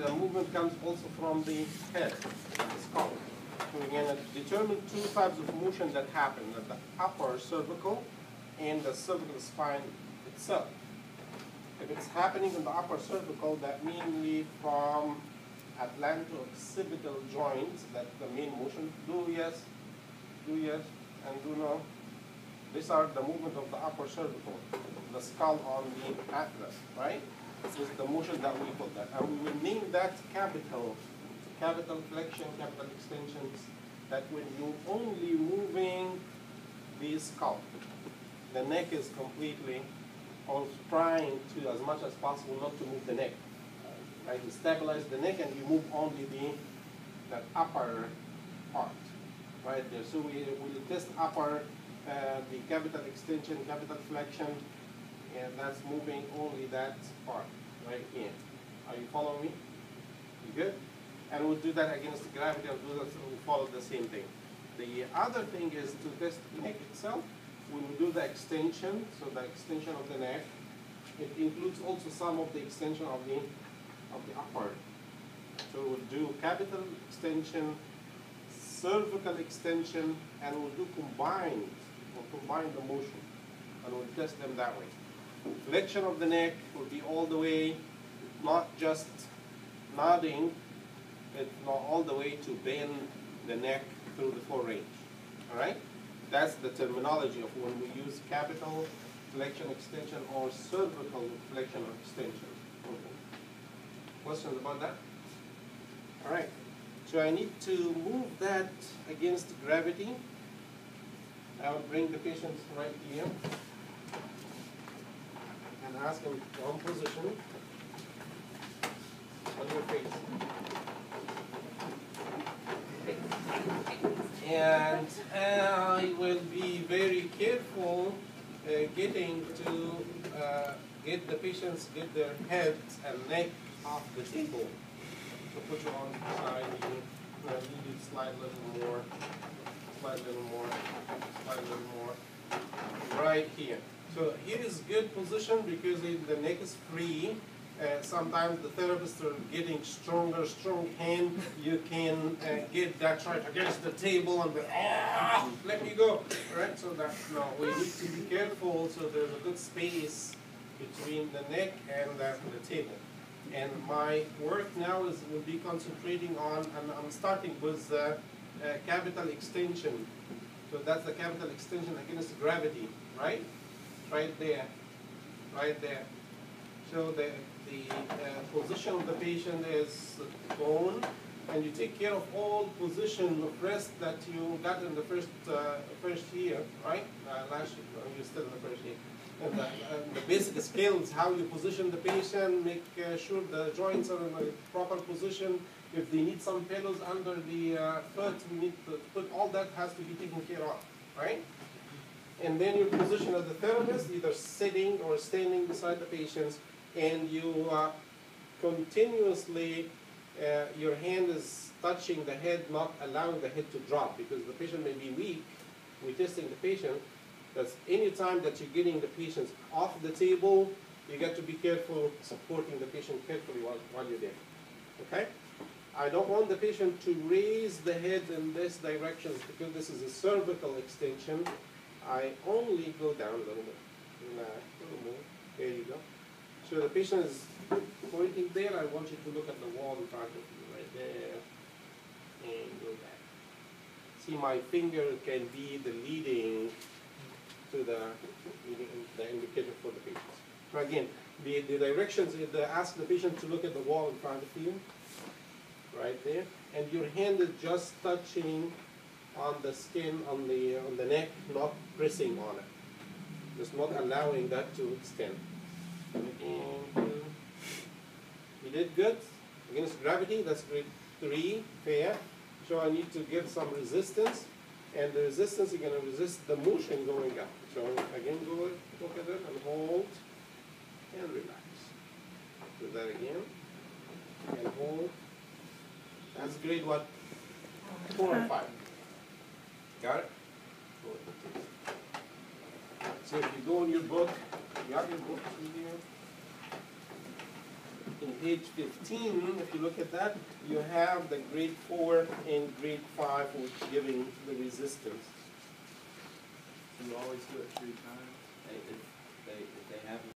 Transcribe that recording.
the movement comes also from the head, the skull. So we're going to determine two types of motion that happen, the upper cervical and the cervical spine itself. If it's happening in the upper cervical, that mainly from atlanto-occipital joints, that's the main motion. Do yes, and do no. These are the movement of the upper cervical, the skull on the atlas, right? This is the motion that we put that. And we will name that capital flexion, capital extensions, that when you're only moving the skull, the neck is completely also trying to, as much as possible, not to move the neck. Right? You stabilize the neck and you move only that upper part, right there. So we will test upper, the capital extension, capital flexion, and that's moving only that part right here. Are you following me? You good? And we'll do that against the gravity, and we'll follow the same thing. The other thing is to test the neck itself. We will do the extension, so the extension of the neck. It includes also some of the extension of the upper. So we'll do capital extension, cervical extension, and we'll do combined. We'll combine the motion, and we'll test them that way. Flexion of the neck will be all the way, not just nodding, it's not all the way to bend the neck through the full range. All right? That's the terminology of when we use capital flexion extension or cervical flexion or extension. Okay. Questions about that? All right. So I need to move that against gravity. I will bring the patient right here and ask him one position on your face. And I will be very careful getting to get the patients, get their heads and neck off the table. So put you on the side, you need to slide a little more, slide a little more, slide a little more, right here. So here is good position because the neck is free. Sometimes the therapists are getting stronger, strong hand. You can get that right against the table and let me go. Right? So that no, we need to be careful. So there's a good space between the neck and the table. And my work now will be concentrating on, and I'm starting with capital extension. So that's the capital extension against gravity, right? Right there, right there. So the position of the patient is bone, and you take care of all position of rest that you got in the first year, right? Last year, you're still in the first year. And the basic skills, how you position the patient, make sure the joints are in the proper position. If they need some pillows under the foot, we need to put all that has to be taken care of, right? And then your position as the therapist, either sitting or standing beside the patients, and you continuously, your hand is touching the head, not allowing the head to drop, because the patient may be weak. We're testing the patient. That's any time that you're getting the patients off the table, you got to be careful supporting the patient carefully while you're there. Okay? I don't want the patient to raise the head in this direction because this is a cervical extension. I only go down a little bit. Relax, a little more. There you go. So the patient is pointing there. I want you to look at the wall in front of you, right there. And go back. See, my finger can be the leading to the indicator for the patients. Now again, the directions, ask the patient to look at the wall in front of you, right there. And your hand is just touching on the skin, on the neck, not pressing on it. Just not allowing that to extend. Again, you did good. Against gravity, that's grade 3, fair. So I need to give some resistance. And the resistance, you're going to resist the motion going up. So again, go look at it and hold and relax. Do that again. And hold. That's grade what? 4 and 5. Got it? So if you go in your book, you have your book in here. in page 15, if you look at that, you have the grade 4 and grade 5 which giving the resistance. You always do it 3 times? If they have